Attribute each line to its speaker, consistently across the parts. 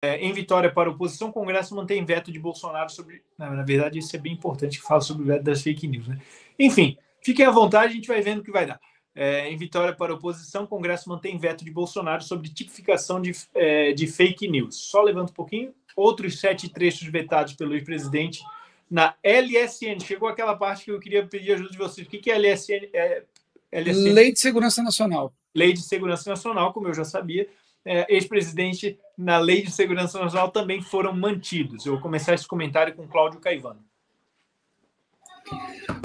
Speaker 1: Em Vitória para a oposição, o Congresso mantém veto de Bolsonaro sobre... Na verdade, isso é bem importante, que fala sobre o veto das fake news, né? Enfim, fiquem à vontade, a gente vai vendo o que vai dar. Em Vitória para a oposição, o Congresso mantém veto de Bolsonaro sobre tipificação de fake news. Só levanta um pouquinho. Outros 7 trechos vetados pelo ex-presidente na LSN. Chegou aquela parte que eu queria pedir ajuda de vocês. O que é LSN? LSN?
Speaker 2: Lei de Segurança Nacional.
Speaker 1: Lei de Segurança Nacional, como eu já sabia. Ex-presidente na Lei de Segurança Nacional também foram mantidos. Eu vou começar esse comentário com Cláudio Caivano.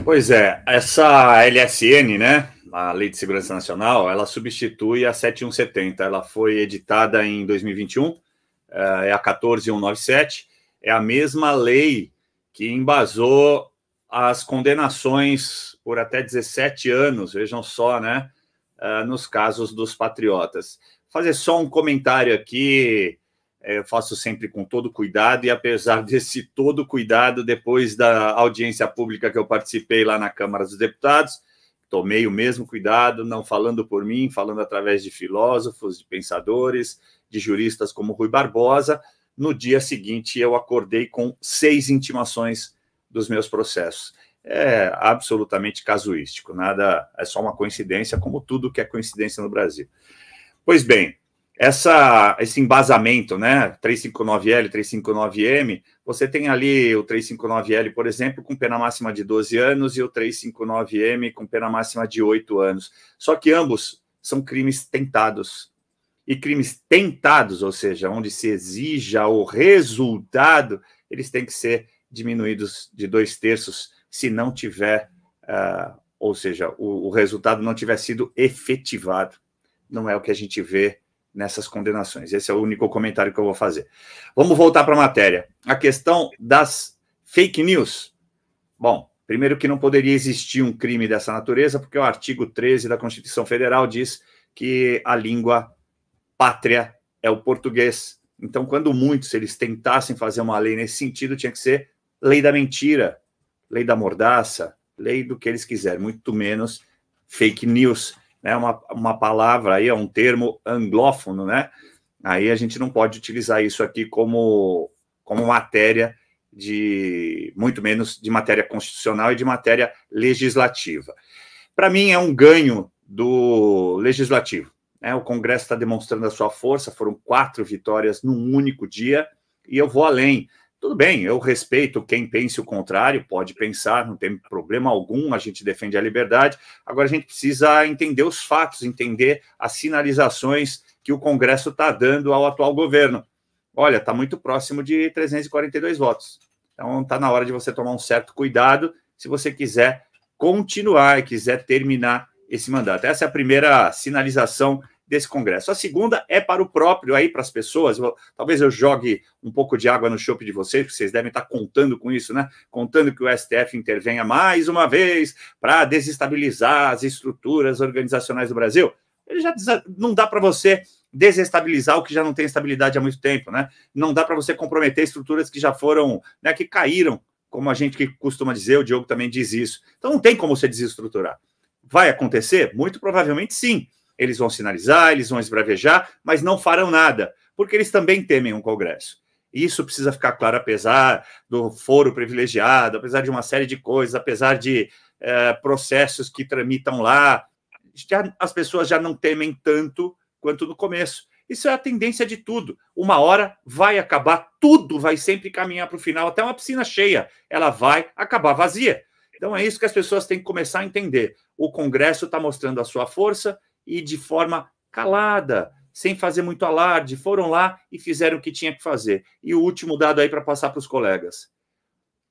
Speaker 3: Pois é, essa LSN, né, a Lei de Segurança Nacional, ela substitui a 7170. Ela foi editada em 2021, é a 14197, é a mesma lei que embasou as condenações por até 17 anos, vejam só, né, nos casos dos patriotas. Fazer só um comentário aqui, eu faço sempre com todo cuidado, e apesar desse todo cuidado, depois da audiência pública que eu participei lá na Câmara dos Deputados, tomei o mesmo cuidado, não falando por mim, falando através de filósofos, de pensadores, de juristas como Rui Barbosa. No dia seguinte, eu acordei com 6 intimações dos meus processos. É absolutamente casuístico, nada, é só uma coincidência, como tudo que é coincidência no Brasil. Pois bem, esse embasamento, né, 359L, 359M, você tem ali o 359L, por exemplo, com pena máxima de 12 anos e o 359M com pena máxima de 8 anos. Só que ambos são crimes tentados. E crimes tentados, ou seja, onde se exija o resultado, eles têm que ser diminuídos de 2/3 se não tiver, ou seja, o resultado não tiver sido efetivado. Não é o que a gente vê nessas condenações. Esse é o único comentário que eu vou fazer. Vamos voltar para a matéria. A questão das fake news. Bom, primeiro que não poderia existir um crime dessa natureza, porque o artigo 13 da Constituição Federal diz que a língua pátria é o português. Então, quando muitos eles tentassem fazer uma lei nesse sentido, tinha que ser lei da mentira, lei da mordaça, lei do que eles quiserem, muito menos fake news. É uma palavra aí, é um termo anglófono, né? Aí a gente não pode utilizar isso aqui como matéria muito menos de matéria constitucional e de matéria legislativa. Para mim, é um ganho do legislativo, né? O Congresso está demonstrando a sua força, foram 4 vitórias num único dia, e eu vou além. Tudo bem, eu respeito quem pense o contrário, pode pensar, não tem problema algum, a gente defende a liberdade. Agora a gente precisa entender os fatos, entender as sinalizações que o Congresso está dando ao atual governo. Olha, está muito próximo de 342 votos. Então está na hora de você tomar um certo cuidado se você quiser continuar e quiser terminar esse mandato. Essa é a primeira sinalização desse Congresso. A segunda é para o próprio, aí para as pessoas, talvez eu jogue um pouco de água no chope de vocês, porque vocês devem estar contando com isso, né? Contando que o STF intervenha mais uma vez para desestabilizar as estruturas organizacionais do Brasil. Ele já não dá para você desestabilizar o que já não tem estabilidade há muito tempo, né? Não dá para você comprometer estruturas que já foram, né, que caíram, como a gente que costuma dizer, o Diogo também diz isso. Então não tem como você desestruturar. Vai acontecer? Muito provavelmente sim. Eles vão sinalizar, eles vão esbravejar, mas não farão nada, porque eles também temem um Congresso. Isso precisa ficar claro, apesar do foro privilegiado, apesar de uma série de coisas, apesar de processos que tramitam lá, as pessoas já não temem tanto quanto no começo. Isso é a tendência de tudo. Uma hora vai acabar, tudo vai sempre caminhar para o final, até uma piscina cheia, ela vai acabar vazia. Então é isso que as pessoas têm que começar a entender. O Congresso está mostrando a sua força, e de forma calada, sem fazer muito alarde, foram lá e fizeram o que tinha que fazer. E o último dado aí para passar para os colegas.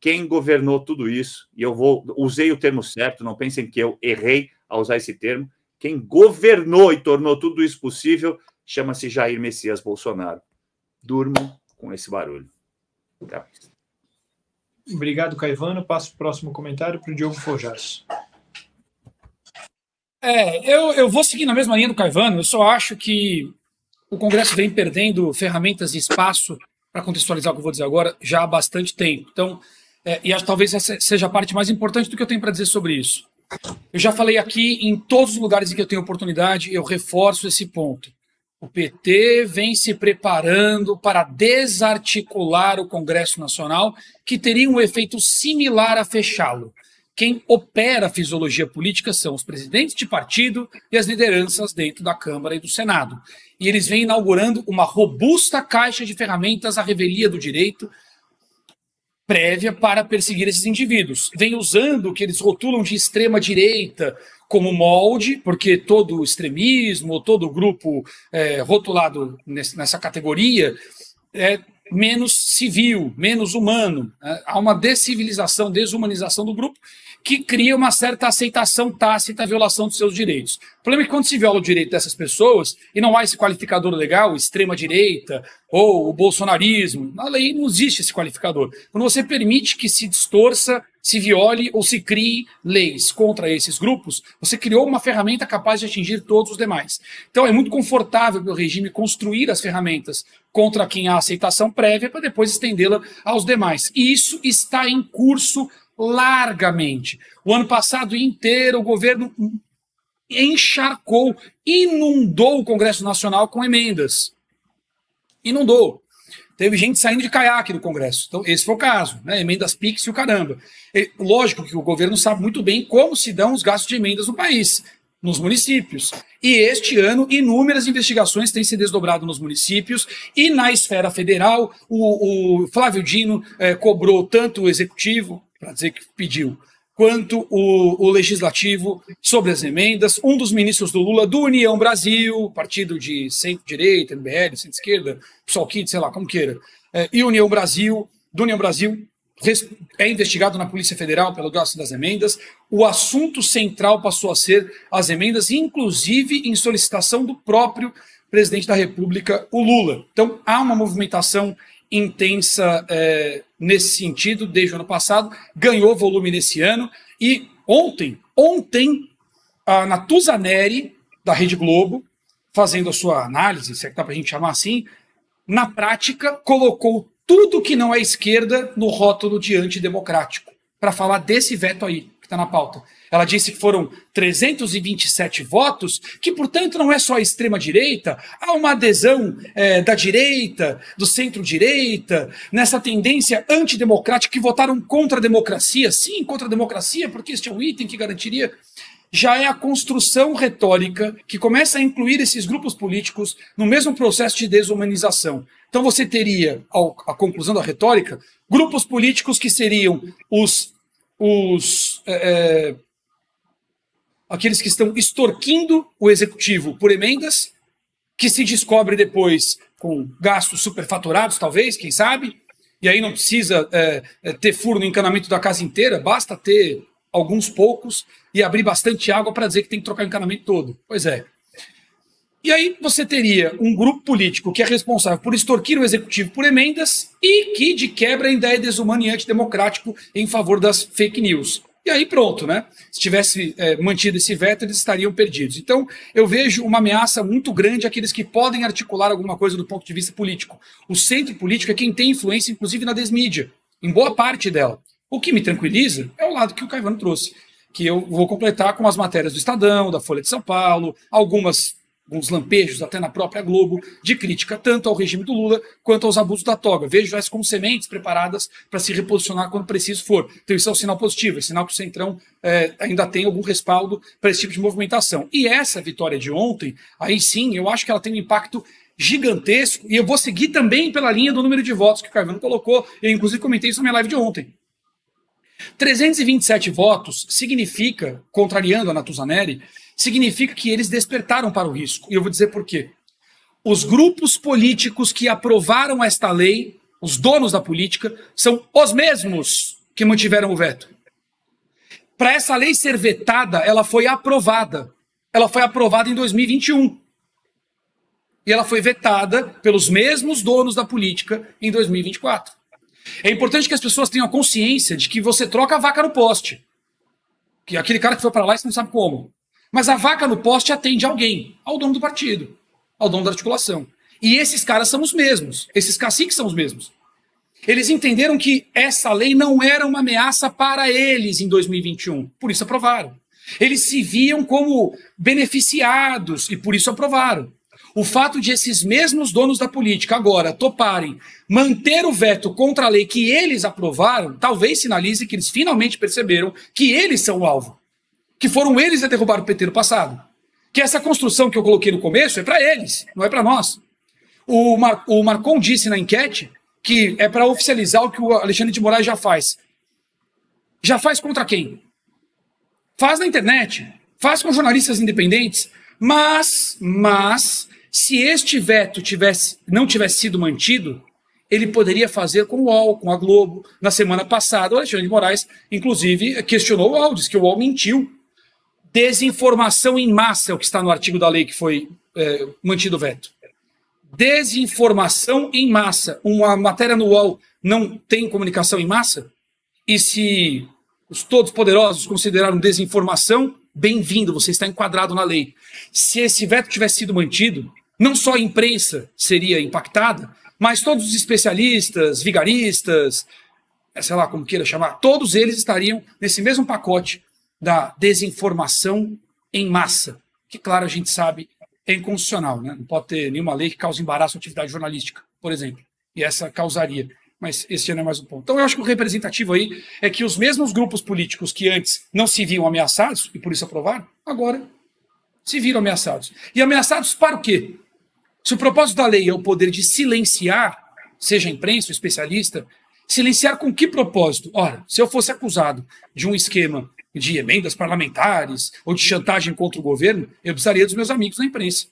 Speaker 3: Quem governou tudo isso, e usei o termo certo, não pensem que eu errei ao usar esse termo, quem governou e tornou tudo isso possível, chama-se Jair Messias Bolsonaro. Durmam com esse barulho. Até mais.
Speaker 1: Obrigado, Caivano. Passo o próximo comentário para o Diogo Forjas.
Speaker 2: Eu vou seguir na mesma linha do Caivano. Eu só acho que o Congresso vem perdendo ferramentas e espaço para contextualizar o que eu vou dizer agora já há bastante tempo. Então, e acho que talvez essa seja a parte mais importante do que eu tenho para dizer sobre isso. Eu já falei aqui em todos os lugares em que eu tenho oportunidade, eu reforço esse ponto. O PT vem se preparando para desarticular o Congresso Nacional, que teria um efeito similar a fechá-lo. Quem opera a fisiologia política são os presidentes de partido e as lideranças dentro da Câmara e do Senado. E eles vêm inaugurando uma robusta caixa de ferramentas à revelia do direito prévia para perseguir esses indivíduos. Vem usando o que eles rotulam de extrema-direita como molde, porque todo extremismo, todo grupo rotulado nessa categoria é menos civil, menos humano. Há uma descivilização, desumanização do grupo que cria uma certa aceitação tácita à violação dos seus direitos. O problema é que quando se viola o direito dessas pessoas, e não há esse qualificador legal, extrema-direita ou o bolsonarismo, na lei não existe esse qualificador. Quando você permite que se distorça, se viole ou se crie leis contra esses grupos, você criou uma ferramenta capaz de atingir todos os demais. Então é muito confortável para o regime construir as ferramentas contra quem há aceitação prévia para depois estendê-la aos demais. E isso está em curso largamente. O ano passado inteiro o governo encharcou, inundou o Congresso Nacional com emendas. Inundou. Teve gente saindo de caiaque do Congresso. Então, esse foi o caso, né? Emendas PIX e o caramba. Lógico que o governo sabe muito bem como se dão os gastos de emendas no país, nos municípios. E este ano, inúmeras investigações têm se desdobrado nos municípios e na esfera federal. O Flávio Dino cobrou tanto o executivo, para dizer que pediu, quanto o legislativo sobre as emendas. Um dos ministros do Lula, do União Brasil, partido de centro-direita, MBL, centro-esquerda, PSOL-Kid, sei lá, como queira, e União Brasil, do União Brasil, é investigado na Polícia Federal pelo gasto das emendas. O assunto central passou a ser as emendas, inclusive em solicitação do próprio presidente da República, o Lula. Então, há uma movimentação intensa nesse sentido desde o ano passado, ganhou volume nesse ano, e ontem a Natuza Neri, da Rede Globo, fazendo a sua análise, se é que dá para a gente chamar assim, na prática colocou tudo que não é esquerda no rótulo de antidemocrático, para falar desse veto aí, que está na pauta. Ela disse que foram 327 votos, que, portanto, não é só a extrema-direita, há uma adesão da direita, do centro-direita, nessa tendência antidemocrática, que votaram contra a democracia. Sim, contra a democracia, porque este é um item que garantiria. Já é a construção retórica que começa a incluir esses grupos políticos no mesmo processo de desumanização. Então você teria, a conclusão da retórica, grupos políticos que seriam aqueles que estão extorquindo o executivo por emendas, que se descobre depois com gastos superfaturados, talvez, quem sabe, e aí não precisa ter furo no encanamento da casa inteira, basta ter alguns poucos e abrir bastante água para dizer que tem que trocar o encanamento todo. Pois é. E aí você teria um grupo político que é responsável por extorquir o executivo por emendas e que, de quebra, ainda é desumano e antidemocrático em favor das fake news. E aí pronto, né? Se tivesse mantido esse veto, eles estariam perdidos. Então, eu vejo uma ameaça muito grande àqueles que podem articular alguma coisa do ponto de vista político. O centro político é quem tem influência, inclusive, na desmídia, em boa parte dela. O que me tranquiliza é o lado que o Caivano trouxe, que eu vou completar com as matérias do Estadão, da Folha de São Paulo, alguns lampejos até na própria Globo, de crítica tanto ao regime do Lula quanto aos abusos da toga. Vejo elas como sementes preparadas para se reposicionar quando preciso for. Então isso é um sinal positivo, é sinal que o Centrão ainda tem algum respaldo para esse tipo de movimentação. E essa vitória de ontem, aí sim, eu acho que ela tem um impacto gigantesco, e eu vou seguir também pela linha do número de votos que o Caivano colocou. Eu inclusive comentei isso na minha live de ontem. 327 votos significa, contrariando a Natuza Neri, significa que eles despertaram para o risco. E eu vou dizer por quê. Os grupos políticos que aprovaram esta lei, os donos da política, são os mesmos que mantiveram o veto. Para essa lei ser vetada, ela foi aprovada. Ela foi aprovada em 2021. E ela foi vetada pelos mesmos donos da política em 2024. É importante que as pessoas tenham consciência de que você troca a vaca no poste. Que é aquele cara que foi para lá e você não sabe como. Mas a vaca no poste atende alguém, ao dono do partido, ao dono da articulação. E esses caras são os mesmos, esses caciques são os mesmos. Eles entenderam que essa lei não era uma ameaça para eles em 2021, por isso aprovaram. Eles se viam como beneficiados e por isso aprovaram. O fato de esses mesmos donos da política agora toparem manter o veto contra a lei que eles aprovaram, talvez sinalize que eles finalmente perceberam que eles são o alvo, que foram eles a derrubar o PT no passado. Que essa construção que eu coloquei no começo é para eles, não é para nós. O Marcon disse na enquete que é para oficializar o que o Alexandre de Moraes já faz. Já faz contra quem? Faz na internet, faz com jornalistas independentes, mas se este veto não tivesse sido mantido, ele poderia fazer com o UOL, com a Globo. Na semana passada, o Alexandre de Moraes, inclusive, questionou o UOL, disse que o UOL mentiu. Desinformação em massa é o que está no artigo da lei que foi mantido o veto. Desinformação em massa. Uma matéria no UOL não tem comunicação em massa? E se os todos poderosos consideraram desinformação, bem-vindo, você está enquadrado na lei. Se esse veto tivesse sido mantido, não só a imprensa seria impactada, mas todos os especialistas, vigaristas, sei lá como queira chamar, todos eles estariam nesse mesmo pacote da desinformação em massa, que, claro, a gente sabe é inconstitucional, né? Não pode ter nenhuma lei que cause embaraço à atividade jornalística, por exemplo. E essa causaria. Mas esse já não é mais um ponto. Então eu acho que o representativo aí é que os mesmos grupos políticos que antes não se viam ameaçados, e por isso aprovaram, agora se viram ameaçados. E ameaçados para o quê? Se o propósito da lei é o poder de silenciar, seja a imprensa ou especialista, silenciar com que propósito? Ora, se eu fosse acusado de um esquema de emendas parlamentares ou de chantagem contra o governo, eu precisaria dos meus amigos na imprensa.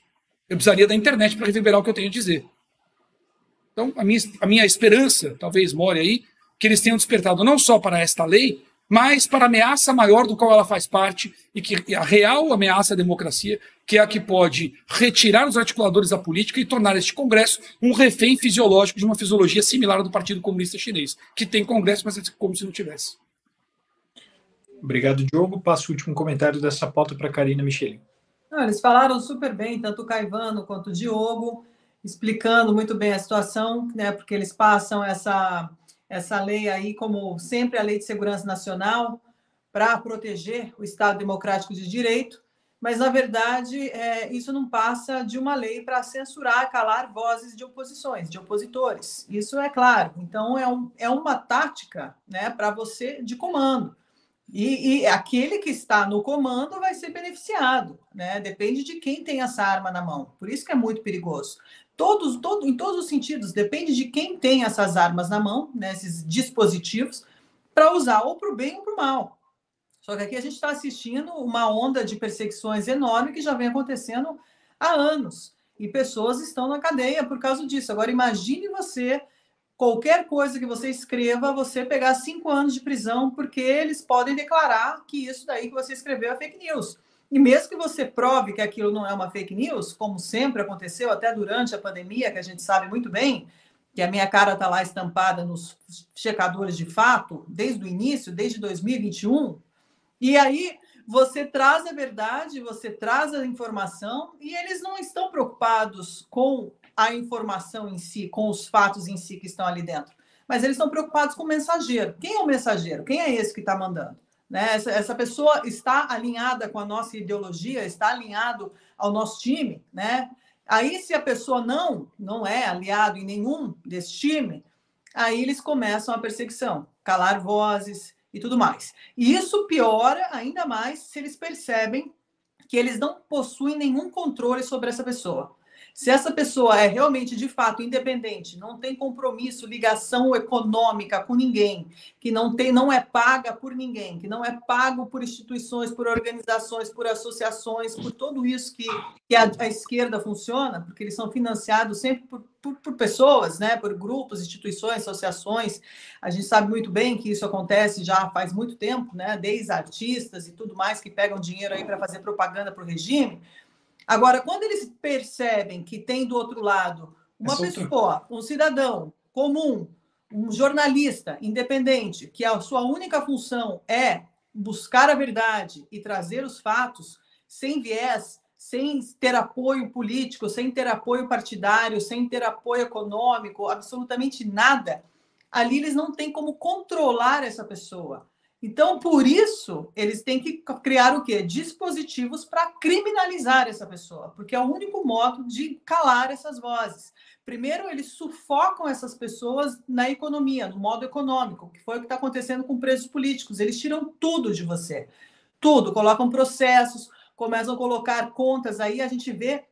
Speaker 2: Eu precisaria da internet para reverberar o que eu tenho a dizer. Então, a minha esperança, talvez more aí, que eles tenham despertado não só para esta lei, mas para a ameaça maior do qual ela faz parte e que a real ameaça à democracia, que é a que pode retirar os articuladores da política e tornar este Congresso um refém fisiológico de uma fisiologia similar à do Partido Comunista Chinês, que tem Congresso, mas é como se não tivesse.
Speaker 1: Obrigado, Diogo. Passo o último comentário dessa pauta para a Karina Michelin.
Speaker 4: Não, eles falaram super bem, tanto o Caivano quanto o Diogo, explicando muito bem a situação, né, porque eles passam essa lei aí como sempre a Lei de Segurança Nacional para proteger o Estado Democrático de Direito, mas, na verdade, isso não passa de uma lei para censurar, calar vozes de oposições, de opositores. Isso é claro. Então, é uma tática, né, para você de comando. E aquele que está no comando vai ser beneficiado, né? Depende de quem tem essa arma na mão. Por isso que é muito perigoso. Em todos os sentidos, depende de quem tem essas armas na mão, né, esses dispositivos, para usar ou para o bem ou para o mal. Só que aqui a gente está assistindo uma onda de perseguições enorme que já vem acontecendo há anos. E pessoas estão na cadeia por causa disso. Agora, imagine você, qualquer coisa que você escreva, você pegar 5 anos de prisão, porque eles podem declarar que isso daí que você escreveu é fake news. E mesmo que você prove que aquilo não é uma fake news, como sempre aconteceu, até durante a pandemia, que a gente sabe muito bem, que a minha cara está lá estampada nos checadores de fato, desde o início, desde 2021, e aí você traz a verdade, você traz a informação, e eles não estão preocupados com a informação em si, com os fatos em si que estão ali dentro, mas eles estão preocupados com o mensageiro. Quem é o mensageiro? Quem é esse que está mandando? Né? Essa pessoa está alinhada com a nossa ideologia, está alinhado ao nosso time, né? Aí, se a pessoa não é aliado em nenhum desse time, aí eles começam a perseguição, calar vozes e tudo mais. E isso piora ainda mais se eles percebem que eles não possuem nenhum controle sobre essa pessoa. Se essa pessoa é realmente, de fato, independente, não tem compromisso, ligação econômica com ninguém, que não é paga por ninguém, que não é pago por instituições, por organizações, por associações, por tudo isso que a esquerda funciona, porque eles são financiados sempre por pessoas, né? Por grupos, instituições, associações. A gente sabe muito bem que isso acontece já faz muito tempo, né? Desde artistas e tudo mais que pegam dinheiro aí para fazer propaganda para o regime. Agora, quando eles percebem que tem do outro lado uma pessoa, um cidadão comum, um jornalista independente, que a sua única função é buscar a verdade e trazer os fatos sem viés, sem ter apoio político, sem ter apoio partidário, sem ter apoio econômico, absolutamente nada, ali eles não têm como controlar essa pessoa. Então, por isso, eles têm que criar o quê? Dispositivos para criminalizar essa pessoa, porque é o único modo de calar essas vozes. Primeiro, eles sufocam essas pessoas na economia, no modo econômico, que foi o que está acontecendo com presos políticos. Eles tiram tudo de você, tudo, colocam processos, começam a colocar contas aí, a gente vê,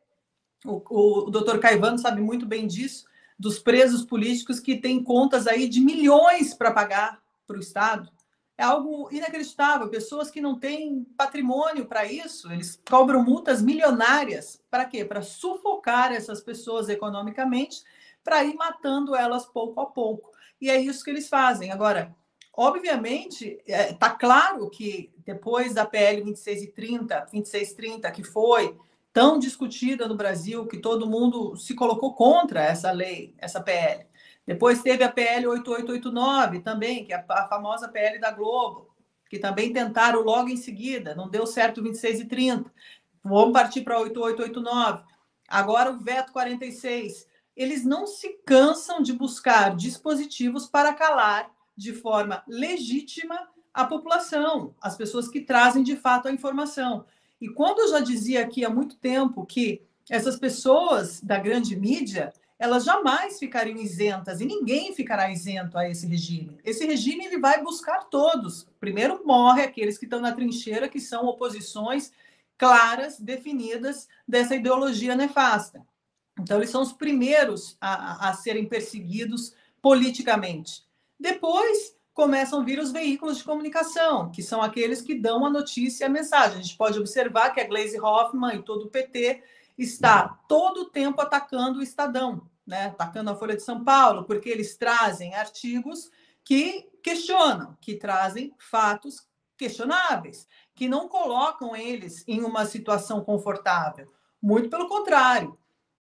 Speaker 4: o doutor Caivano sabe muito bem disso, dos presos políticos que têm contas aí de milhões para pagar para o Estado. É algo inacreditável. Pessoas que não têm patrimônio para isso, eles cobram multas milionárias. Para quê? Para sufocar essas pessoas economicamente, para ir matando elas pouco a pouco. E é isso que eles fazem. Agora, obviamente, está claro que depois da PL 2630, que foi tão discutida no Brasil, que todo mundo se colocou contra essa lei, essa PL. Depois teve a PL 8889 também, que é a famosa PL da Globo, que também tentaram logo em seguida, não deu certo 2630. Vamos partir para 8889. Agora o veto 46. Eles não se cansam de buscar dispositivos para calar de forma legítima a população, as pessoas que trazem de fato a informação. E quando eu já dizia aqui há muito tempo que essas pessoas da grande mídia, elas jamais ficariam isentas, e ninguém ficará isento a esse regime. Esse regime ele vai buscar todos. Primeiro morre aqueles que estão na trincheira, que são oposições claras, definidas dessa ideologia nefasta. Então, eles são os primeiros a serem perseguidos politicamente. Depois, começam a vir os veículos de comunicação, que são aqueles que dão a notícia e a mensagem. A gente pode observar que a Gleisi Hoffmann e todo o PT está todo o tempo atacando o Estadão, né? Atacando a Folha de São Paulo, porque eles trazem artigos que questionam, que trazem fatos questionáveis, que não colocam eles em uma situação confortável. Muito pelo contrário,